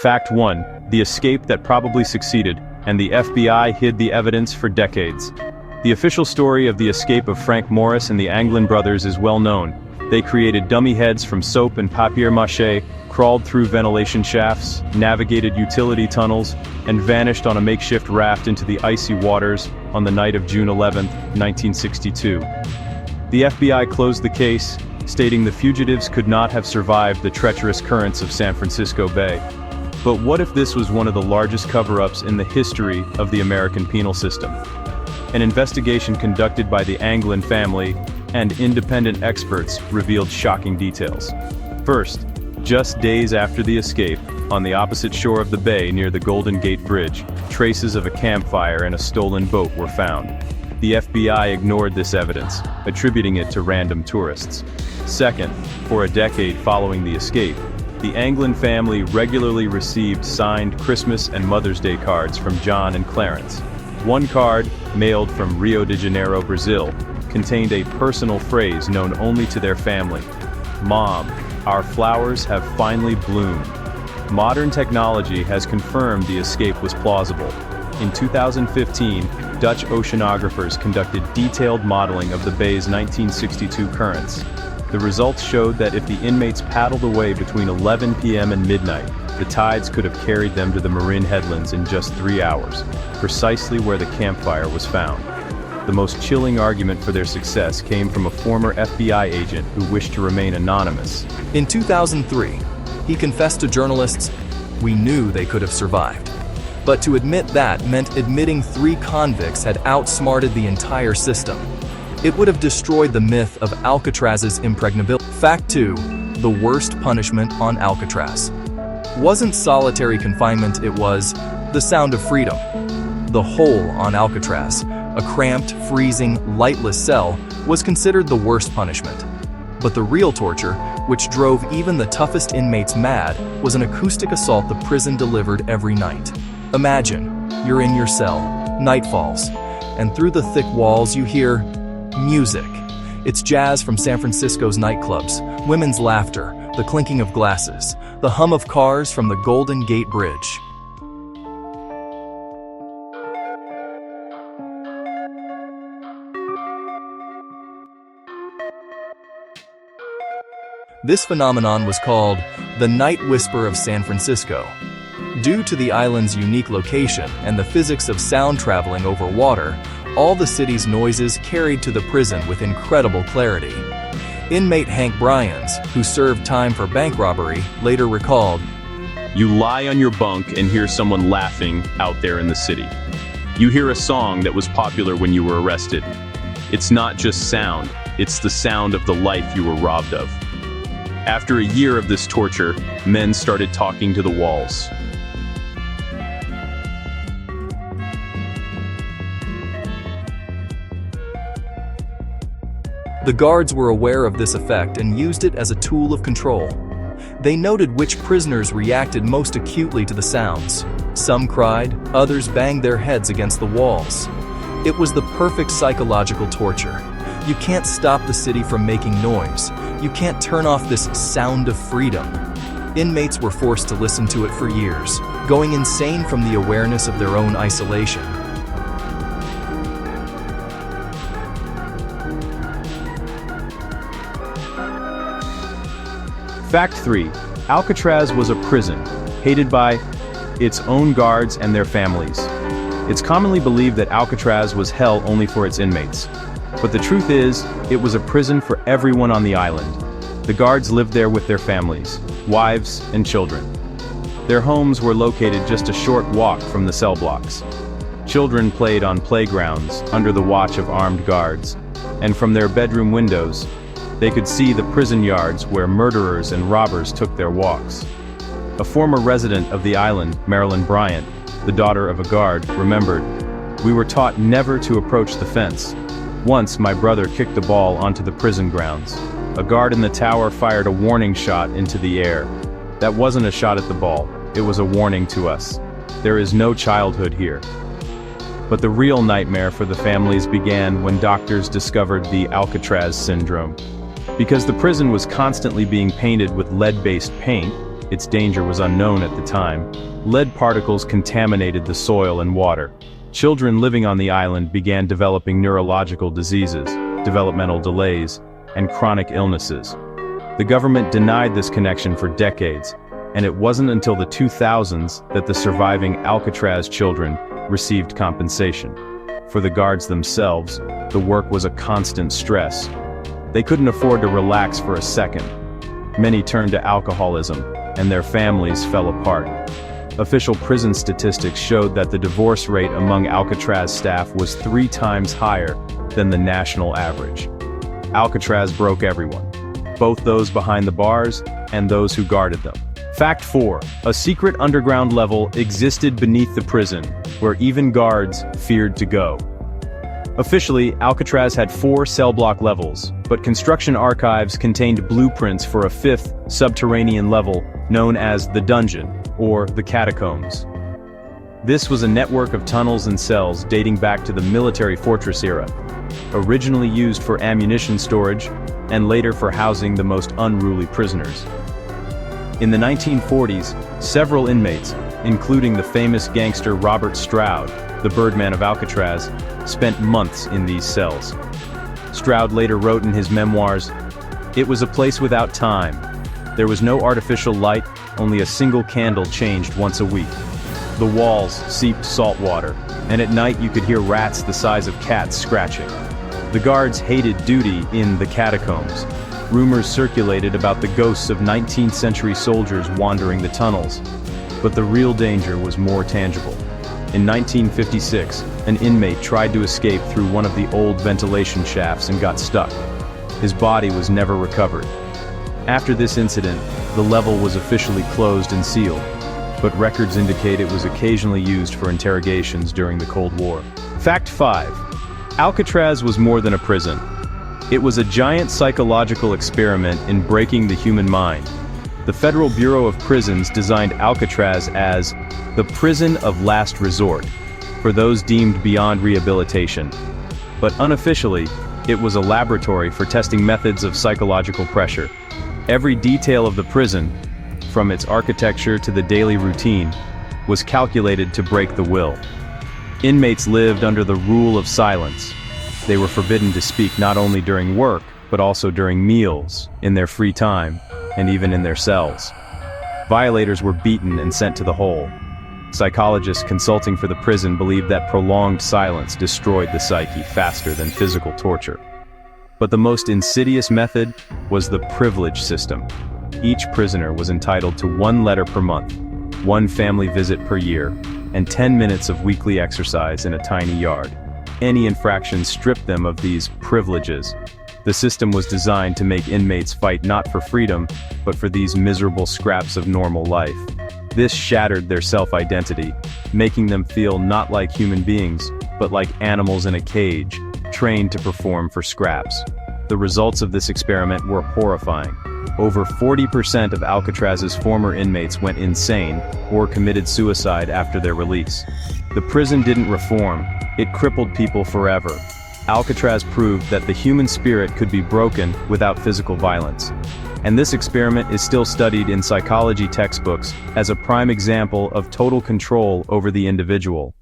Fact 1. The escape that probably succeeded, and the FBI hid the evidence for decades. The official story of the escape of Frank Morris and the Anglin brothers is well known. They created dummy heads from soap and papier-mâché, crawled through ventilation shafts, navigated utility tunnels, and vanished on a makeshift raft into the icy waters on the night of June 11, 1962. The FBI closed the case, stating the fugitives could not have survived the treacherous currents of San Francisco Bay. But what if this was one of the largest cover-ups in the history of the American penal system? An investigation conducted by the Anglin family and independent experts revealed shocking details. First, just days after the escape, on the opposite shore of the bay near the Golden Gate Bridge, traces of a campfire and a stolen boat were found. The FBI ignored this evidence, attributing it to random tourists. Second, for a decade following the escape, the Anglin family regularly received signed Christmas and Mother's Day cards from John and Clarence. One card, mailed from Rio de Janeiro, Brazil, contained a personal phrase known only to their family. "Mom, our flowers have finally bloomed." Modern technology has confirmed the escape was plausible. In 2015, Dutch oceanographers conducted detailed modeling of the bay's 1962 currents. The results showed that if the inmates paddled away between 11 p.m. and midnight, the tides could have carried them to the Marin headlands in just 3 hours, precisely where the campfire was found. The most chilling argument for their success came from a former FBI agent who wished to remain anonymous. In 2003, he confessed to journalists, "We knew they could have survived." But to admit that meant admitting 3 convicts had outsmarted the entire system. It would have destroyed the myth of Alcatraz's impregnability. Fact 2. The worst punishment on Alcatraz. Wasn't solitary confinement, it was the sound of freedom. The hole on Alcatraz, a cramped, freezing, lightless cell, was considered the worst punishment. But the real torture, which drove even the toughest inmates mad, was an acoustic assault the prison delivered every night. Imagine, you're in your cell, night falls, and through the thick walls you hear music. It's jazz from San Francisco's nightclubs, women's laughter, the clinking of glasses, the hum of cars from the Golden Gate Bridge. This phenomenon was called the Night Whisper of San Francisco. Due to the island's unique location and the physics of sound traveling over water, all the city's noises carried to the prison with incredible clarity. Inmate Hank Bryans, who served time for bank robbery, later recalled, "You lie on your bunk and hear someone laughing out there in the city. You hear a song that was popular when you were arrested. It's not just sound, it's the sound of the life you were robbed of." After a year of this torture, men started talking to the walls. The guards were aware of this effect and used it as a tool of control. They noted which prisoners reacted most acutely to the sounds. Some cried, others banged their heads against the walls. It was the perfect psychological torture. You can't stop the city from making noise. You can't turn off this sound of freedom. Inmates were forced to listen to it for years, going insane from the awareness of their own isolation. Fact 3. Alcatraz was a prison, hated by its own guards and their families. It's commonly believed that Alcatraz was hell only for its inmates. But the truth is, it was a prison for everyone on the island. The guards lived there with their families, wives, and children. Their homes were located just a short walk from the cell blocks. Children played on playgrounds under the watch of armed guards, and from their bedroom windows, they could see the prison yards where murderers and robbers took their walks. A former resident of the island, Marilyn Bryant, the daughter of a guard, remembered, "We were taught never to approach the fence. Once my brother kicked the ball onto the prison grounds. A guard in the tower fired a warning shot into the air. That wasn't a shot at the ball, it was a warning to us. There is no childhood here." But the real nightmare for the families began when doctors discovered the Alcatraz syndrome. Because the prison was constantly being painted with lead-based paint, its danger was unknown at the time. Lead particles contaminated the soil and water. Children living on the island began developing neurological diseases, developmental delays, and chronic illnesses. The government denied this connection for decades, and it wasn't until the 2000s that the surviving Alcatraz children received compensation. For the guards themselves, the work was a constant stress. They couldn't afford to relax for a second. Many turned to alcoholism, and their families fell apart. Official prison statistics showed that the divorce rate among Alcatraz staff was 3 times higher than the national average. Alcatraz broke everyone, both those behind the bars and those who guarded them. Fact 4. A secret underground level existed beneath the prison, where even guards feared to go. Officially, Alcatraz had 4 cell block levels, but construction archives contained blueprints for a 5th, subterranean level known as the dungeon, or the catacombs. This was a network of tunnels and cells dating back to the military fortress era, originally used for ammunition storage and later for housing the most unruly prisoners. In the 1940s, several inmates, including the famous gangster Robert Stroud, the Birdman of Alcatraz, spent months in these cells. Stroud later wrote in his memoirs, "It was a place without time. There was no artificial light, only a single candle changed once a week. The walls seeped salt water, and at night you could hear rats the size of cats scratching. The guards hated duty in the catacombs. Rumors circulated about the ghosts of 19th century soldiers wandering the tunnels. But the real danger was more tangible. In 1956, an inmate tried to escape through one of the old ventilation shafts and got stuck. His body was never recovered. After this incident, the level was officially closed and sealed, but records indicate it was occasionally used for interrogations during the Cold War. Fact 5. Alcatraz was more than a prison. It was a giant psychological experiment in breaking the human mind. The Federal Bureau of Prisons designed Alcatraz as the prison of last resort for those deemed beyond rehabilitation. But unofficially, it was a laboratory for testing methods of psychological pressure. Every detail of the prison, from its architecture to the daily routine, was calculated to break the will. Inmates lived under the rule of silence. They were forbidden to speak not only during work, but also during meals, in their free time, and even in their cells. Violators were beaten and sent to the hole. Psychologists consulting for the prison believed that prolonged silence destroyed the psyche faster than physical torture. But the most insidious method was the privilege system. Each prisoner was entitled to 1 letter per month, 1 family visit per year, and 10 minutes of weekly exercise in a tiny yard. Any infraction stripped them of these privileges. The system was designed to make inmates fight not for freedom, but for these miserable scraps of normal life. This shattered their self-identity, making them feel not like human beings, but like animals in a cage, trained to perform for scraps. The results of this experiment were horrifying. Over 40% of Alcatraz's former inmates went insane or committed suicide after their release. The prison didn't reform, it crippled people forever. Alcatraz proved that the human spirit could be broken without physical violence. And this experiment is still studied in psychology textbooks as a prime example of total control over the individual.